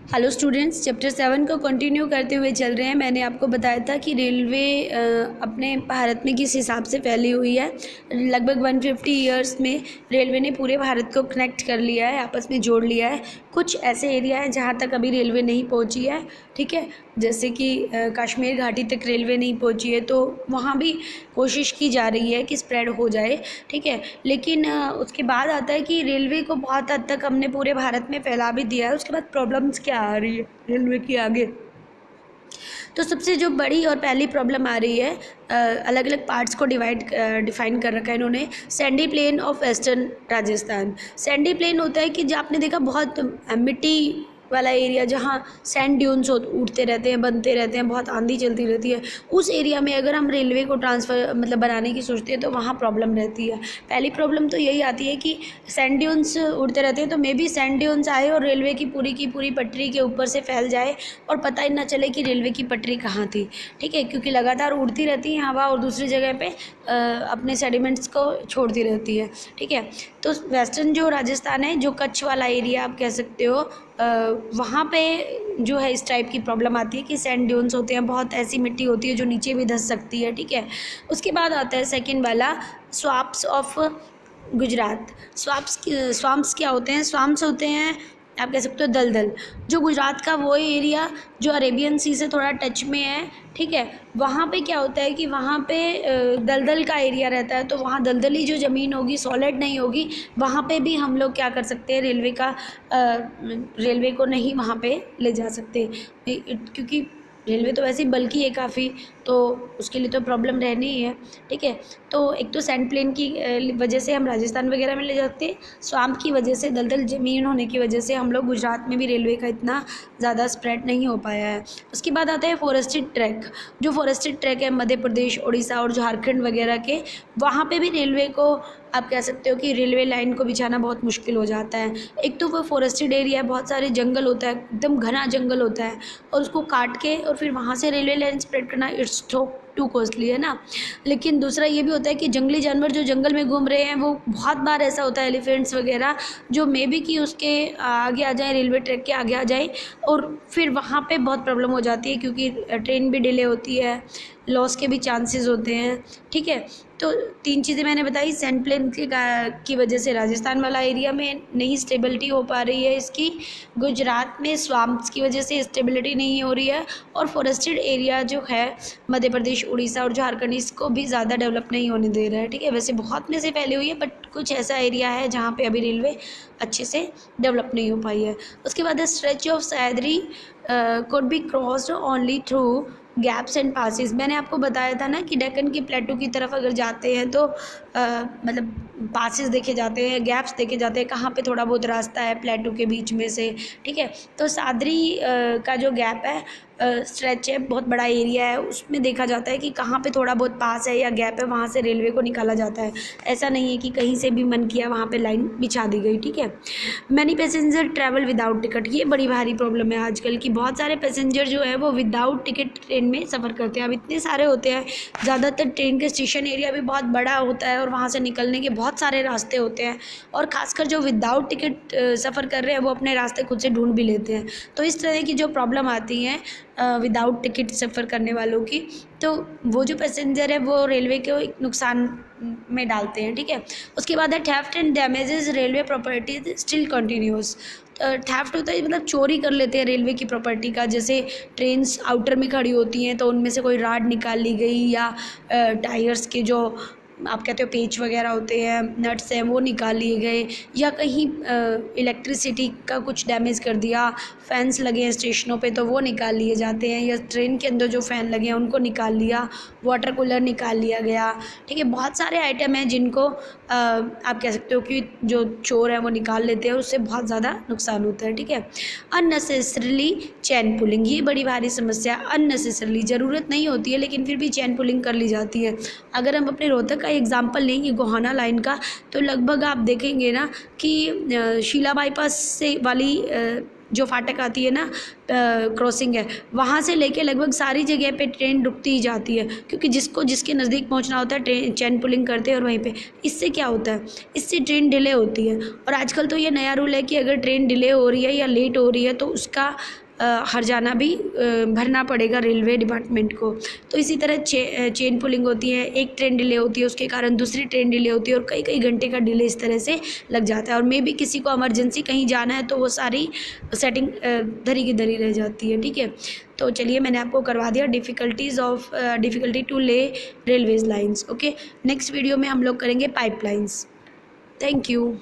Hello students, chapter 7 को continue करते हुए चल रहे हैं। मैंने आपको बताया था कि रेलवे अपने भारत में किस हिसाब से फैली हुई है। लगभग 150 ईयर्स में रेलवे ने पूरे भारत को कनेक्ट कर लिया है, आपस में जोड़ लिया है। कुछ ऐसे एरिया हैं जहाँ तक अभी रेलवे नहीं पहुँची है, ठीक है, जैसे कि कश्मीर घाटी तक रेलवे नहीं पहुँची है, तो वहाँ भी कोशिश की जा रही है कि स्प्रेड हो जाए, ठीक है। लेकिन उसके बाद आता है कि रेलवे को बहुत हद तक हमने पूरे भारत में फैला भी दिया है। उसके बाद प्रॉब्लम्स क्या आ रही है रेलवे की आगे, तो सबसे जो बड़ी और पहली प्रॉब्लम आ रही है, अलग अलग पार्ट्स को डिफाइन कर रखा है इन्होंने। Sandy plain of western Rajasthan. Sandy plain होता है कि जो आपने देखा बहुत मिट्टी वाला एरिया, जहाँ सैंड ड्यून्स उठते रहते हैं, बनते रहते हैं, बहुत आंधी चलती रहती है। उस एरिया में अगर हम रेलवे को ट्रांसफ़र बनाने की सोचते हैं तो वहाँ प्रॉब्लम रहती है। पहली प्रॉब्लम तो यही आती है कि सैंड ड्यून्स उड़ते रहते हैं, तो मे बी सैंड ड्यून्स आए और रेलवे की पूरी पटरी के ऊपर से फैल जाए और पता ही ना चले कि रेलवे की पटरी कहाँ थी, ठीक है, क्योंकि लगातार उड़ती रहती है हवा और दूसरी जगह पे अपने सेडिमेंट्स को छोड़ती रहती है, ठीक है। तो वेस्टर्न जो राजस्थान है, जो कच्छ वाला एरिया आप कह सकते हो, वहाँ पे जो है इस टाइप की प्रॉब्लम आती है कि सैंड ड्यून्स होते हैं, बहुत ऐसी मिट्टी होती है जो नीचे भी धंस सकती है, ठीक है। उसके बाद आता है सेकंड वाला, स्वाम्प्स ऑफ गुजरात। स्वाम्प्स क्या होते हैं? स्वाम्प्स होते हैं, आप कह सकते हो, दलदल। जो गुजरात का वो एरिया जो अरेबियन सी से थोड़ा टच में है, ठीक है, वहाँ पे क्या होता है कि वहाँ पे दलदल का एरिया रहता है, तो वहाँ दलदली जो ज़मीन होगी, सॉलिड नहीं होगी, वहाँ पे भी हम लोग क्या कर सकते हैं, रेलवे को नहीं वहाँ पे ले जा सकते, क्योंकि रेलवे तो वैसे ही बल्कि है काफ़ी, तो उसके लिए तो प्रॉब्लम रहनी ही है, ठीक है। तो एक तो सैंड प्लेन की वजह से हम राजस्थान वगैरह में ले जाते हैं, स्वाम्प की वजह से, दलदल ज़मीन होने की वजह से हम लोग गुजरात में भी रेलवे का इतना ज़्यादा स्प्रेड नहीं हो पाया है। उसके बाद आता है फॉरेस्टेड ट्रैक। जो फॉरेस्टेड ट्रैक है मध्य प्रदेश, उड़ीसा और झारखंड वगैरह के, वहाँ पे भी रेलवे को आप कह सकते हो कि रेलवे लाइन को बिछाना बहुत मुश्किल हो जाता है। एक तो वो फॉरेस्टेड एरिया है, बहुत सारे जंगल होता है, एकदम घना जंगल होता है, और उसको काट के और फिर वहाँ से रेलवे लाइन स्प्रेड करना, इट्स टू कॉस्टली, है ना। लेकिन दूसरा ये भी होता है कि जंगली जानवर जो जंगल में घूम रहे हैं, वो बहुत बार ऐसा होता है, एलिफेंट्स वगैरह, जो मे बी कि उसके आगे आ जाए, रेलवे ट्रैक के आगे आ जाए, और फिर वहाँ पे बहुत प्रॉब्लम हो जाती है, क्योंकि ट्रेन भी डिले होती है, लॉस के भी चांसेस होते हैं, ठीक है। तो 3 चीज़ें मैंने बताई। सैंड प्लेन की वजह से राजस्थान वाला एरिया में नहीं स्टेबिलिटी हो पा रही है इसकी, गुजरात में स्वाम्प्स की वजह से स्टेबिलिटी नहीं हो रही है, और फॉरेस्टेड एरिया जो है मध्य प्रदेश, उड़ीसा और झारखंड, इसको भी ज़्यादा डेवलप नहीं होने दे रहा है, ठीक है। वैसे बहुत में से फैली हुई है, बट कुछ ऐसा एरिया है जहाँ पे अभी रेलवे अच्छे से डेवलप नहीं हो पाई है। उसके बाद stretch of Sahyadri could be crossed only through gaps and passes. मैंने आपको बताया था ना कि डेक्कन की प्लेटू की तरफ अगर जाते हैं तो पासिस देखे जाते हैं, गैप्स देखे जाते हैं, कहाँ पे थोड़ा बहुत रास्ता है प्लेटू के बीच में से, ठीक है। तो सह्याद्री का जो गैप है, स्ट्रेच है, बहुत बड़ा एरिया है, उसमें देखा जाता है कि कहाँ पे थोड़ा बहुत पास है या गैप है, वहाँ से रेलवे को निकाला जाता है। ऐसा नहीं है कि कहीं से भी मन किया वहाँ पे लाइन बिछा दी गई, ठीक है। Many passenger travel without ticket. ये बड़ी भारी प्रॉब्लम है आजकल की। बहुत सारे पैसेंजर जो है वो विदाउट टिकट ट्रेन में सफ़र करते हैं। अब इतने सारे होते हैं, ज़्यादातर ट्रेन के स्टेशन एरिया भी बहुत बड़ा होता है, और वहाँ से निकलने के बहुत सारे रास्ते होते हैं, और ख़ासकर जो विदाउट टिकट सफ़र कर रहे हैं वो अपने रास्ते खुद से ढूंढ भी लेते हैं। तो इस तरह की जो प्रॉब्लम आती हैं विदाउट टिकट सफ़र करने वालों की, तो वो जो पैसेंजर है वो रेलवे को एक नुकसान में डालते हैं, ठीक है। उसके बाद है theft and damages railway properties still continuous. Theft होता है मतलब चोरी कर लेते हैं रेलवे की प्रॉपर्टी का। जैसे ट्रेन्स आउटर में खड़ी होती हैं तो उनमें से कोई राड निकाल ली गई, या टायर्स के जो आप कहते हो पेच वगैरह होते हैं, नट्स हैं, वो निकाल लिए गए, या कहीं इलेक्ट्रिसिटी का कुछ डैमेज कर दिया, फैंस लगे हैं स्टेशनों पे तो वो निकाल लिए जाते हैं, या ट्रेन के अंदर जो फ़ैन लगे हैं उनको निकाल लिया, वाटर कूलर निकाल लिया गया, ठीक है। बहुत सारे आइटम हैं जिनको आप कह सकते हो कि जो चोर हैं वो निकाल लेते हैं, उससे बहुत ज़्यादा नुकसान होता है, ठीक है। अननेसेसरीली चैन पुलिंग, ये बड़ी भारी समस्या। अननेसेसरीली, ज़रूरत नहीं होती है लेकिन फिर भी चैन पुलिंग कर ली जाती है। अगर हम अपने रोहतक का एग्जाम्पल लेंगे, गोहाना लाइन का, तो लगभग आप देखेंगे ना कि शीला बाईपास से वाली जो फाटक आती है ना, क्रॉसिंग है, वहाँ से लेके लगभग सारी जगह पे ट्रेन रुकती ही जाती है, क्योंकि जिसके नज़दीक पहुँचना होता है ट्रेन चेन पुलिंग करते हैं और वहीं पे। इससे क्या होता है, इससे ट्रेन डिले होती है। और आजकल तो ये नया रूल है कि अगर ट्रेन डिले हो रही है या लेट हो रही है तो उसका हर्जाना भी भरना पड़ेगा रेलवे डिपार्टमेंट को। तो इसी तरह चेन पुलिंग होती है, एक ट्रेन डिले होती है उसके कारण दूसरी ट्रेन डिले होती है और कई कई घंटे का डिले इस तरह से लग जाता है। और मे भी किसी को इमरजेंसी कहीं जाना है तो वो सारी सेटिंग धरी की धरी रह जाती है। ठीक है, तो चलिए मैंने आपको करवा दिया डिफ़िकल्टी टू ले railways lines. Okay, next video में हम लोग करेंगे पाइपलाइंस। Thank you.